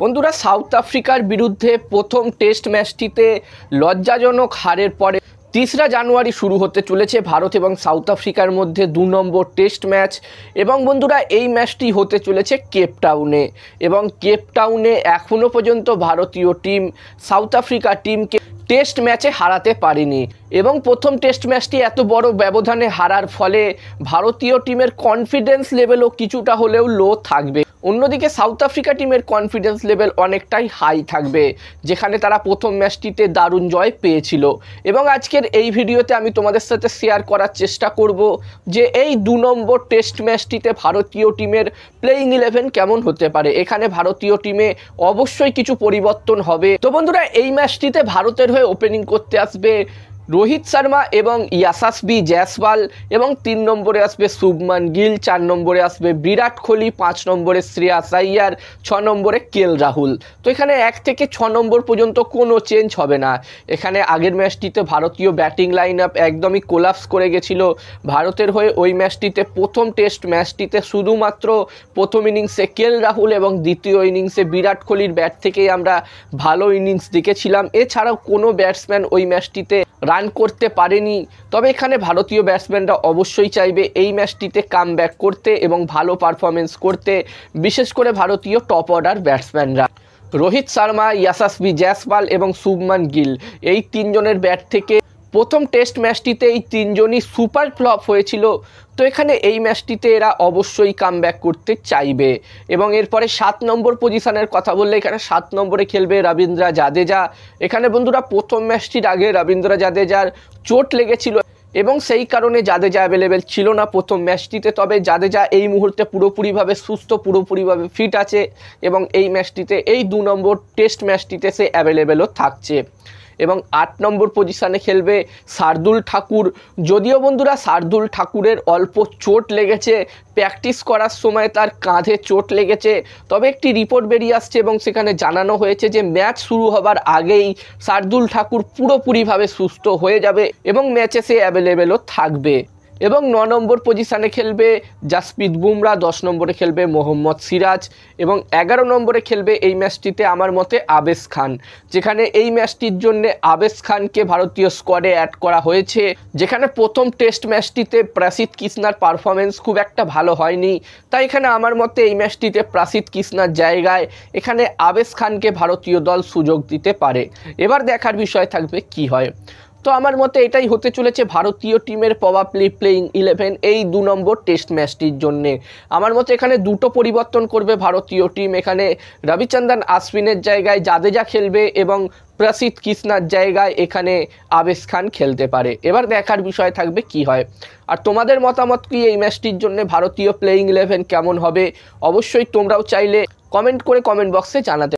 বন্ধুরা, সাউথ আফ্রিকার বিরুদ্ধে প্রথম টেস্ট ম্যাচটিতে লজ্জাজনক হারের পরে ৩রা জানুয়ারি শুরু হতে চলেছে ভারত এবং সাউথ আফ্রিকার মধ্যে ২ নম্বর টেস্ট ম্যাচ। এবং বন্ধুরা, এই ম্যাচটি হতে চলেছে কেপটাউনে, এবং কেপটাউনে এখনও পর্যন্ত ভারতীয় টিম সাউথ আফ্রিকা টিমকে টেস্ট ম্যাচে হারাতে পারেনি। এবং প্রথম টেস্ট ম্যাচটি এত বড় ব্যবধানে হারার ফলে ভারতীয় টিমের কনফিডেন্স লেভেলও কিছুটা হলেও লো থাকবে। অন্যদিকে সাউথ আফ্রিকা টিমের কনফিডেন্স লেভেল অনেকটাই হাই থাকবে, যেখানে তারা প্রথম ম্যাচটিতে দারুণ জয় পেয়েছিল। এবং আজকের এই ভিডিওতে আমি তোমাদের সাথে শেয়ার করার চেষ্টা করব যে এই ২ নম্বর টেস্ট ম্যাচটিতে ভারতীয় টিমের প্লেইং 11 কেমন হতে পারে। এখানে ভারতীয় টিমে অবশ্যই কিছু পরিবর্তন হবে। তো বন্ধুরা, এই ম্যাচটিতে ভারতের হয়ে ওপেনিং করতে আসবে রোহিত শর্মা এবং ইয়াশাসবি জয়সওয়াল, এবং ৩ নম্বরে আসবে শুভমান গিল, ৪ নম্বরে আসবে বিরাট কোহলি, ৫ নম্বরে শ্রেয়াস আইয়ার, ৬ নম্বরে কেএল রাহুল। তো এখানে ১ থেকে ৬ নম্বর পর্যন্ত কোনো চেঞ্জ হবে না। এখানে আগের ম্যাচটিতে ভারতীয় ব্যাটিং লাইন আপ একদমই কোলাপস করে গেছিল। ভারতের হয়ে ওই ম্যাচটিতে প্রথম টেস্ট ম্যাচটিতে শুধুমাত্র প্রথম ইনিংসে কেএল রাহুল এবং দ্বিতীয় ইনিংসে বিরাট কোহলির ব্যাট থেকেই আমরা ভালো ইনিংস দেখেছিলাম। এছাড়াও কোনো ব্যাটসম্যান ওই ম্যাচটিতে রান করতে পারেনি। তবে এখানে ভারতীয় ব্যাটসম্যানরা অবশ্যই চাইবে এই ম্যাচটিতে কামব্যাক করতে এবং ভালো পারফরমেন্স করতে, বিশেষ করে ভারতীয় টপ অর্ডার ব্যাটসম্যানরা রোহিত শর্মা, ইয়াশাসবি জয়সওয়াল এবং শুভমান গিল, এই ৩ জনের ব্যাট থেকে প্রথম টেস্ট ম্যাচটিতে এই ৩ জনই সুপার ফ্লপ হয়েছিল। তো এখানে এই ম্যাচটিতে এরা অবশ্যই কামব্যাক করতে চাইবে। এবং এরপরে ৭ নম্বর পজিশনের কথা বললে এখানে ৭ নম্বরে খেলবে রবীন্দ্র জাদেজা। এখানে বন্ধুরা, প্রথম ম্যাচটির আগে রবীন্দ্র জাদেজার চোট লেগেছিল এবং সেই কারণে জাদেজা অ্যাভেলেবেল ছিল না প্রথম ম্যাচটিতে। তবে জাদেজা এই মুহূর্তে পুরোপুরিভাবে সুস্থ, পুরোপুরিভাবে ফিট আছে এবং এই ম্যাচটিতে, এই ২ নম্বর টেস্ট ম্যাচটিতে সে অ্যাভেলেবেলও থাকছে। এবং ৮ নম্বর পজিশানে খেলবে শার্দুল ঠাকুর। যদিও বন্ধুরা, শার্দুল ঠাকুরের অল্প চোট লেগেছে, প্র্যাকটিস করার সময় তার কাঁধে চোট লেগেছে। তবে একটি রিপোর্ট বেরিয়ে আসছে এবং সেখানে জানানো হয়েছে যে ম্যাচ শুরু হবার আগেই শার্দুল ঠাকুর পুরোপুরিভাবে সুস্থ হয়ে যাবে এবং ম্যাচে সে অ্যাভেলেবেলও থাকবে। এবং ৯ নম্বর পজিশানে খেলবে জাসপ্রীত বুমরা, ১০ নম্বরে খেলবে মোহাম্মদ সিরাজ এবং ১১ নম্বরে খেলবে এই ম্যাচটিতে আমার মতে আবেশ খান। যেখানে এই ম্যাচটির জন্য আবেশ খানকে ভারতীয় স্কোয়াডে অ্যাড করা হয়েছে, যেখানে প্রথম টেস্ট ম্যাচটিতে প্রসিদ্ধ কৃষ্ণার পারফরমেন্স খুব একটা ভালো হয়নি। তাই এখানে আমার মতে এই ম্যাচটিতে প্রসিদ্ধ কৃষ্ণার জায়গায় এখানে আবেশ খানকে ভারতীয় দল সুযোগ দিতে পারে। এবার দেখার বিষয় থাকবে কি হয়। তো আমার মতে এটাই হতে চলেছে ভারতীয় টিমের প্রবাবলি প্লেইং 11 এই ২ নম্বর টেস্ট ম্যাচটির জন্যে। আমার মতে এখানে দুটো পরিবর্তন করবে ভারতীয় টিম। এখানে রবিচন্দ্রন আশ্বিনের জায়গায় জাদেজা খেলবে এবং প্রসিদ্ধ কৃষ্ণার জায়গায় এখানে আবেশ খান খেলতে পারে। এবার দেখার বিষয় থাকবে কি হয়। আর তোমাদের মতামত কি এই ম্যাচটির জন্য ভারতীয় প্লেইং 11 কেমন হবে? অবশ্যই তোমরাও চাইলে কমেন্ট করে কমেন্ট বক্সে জানাতে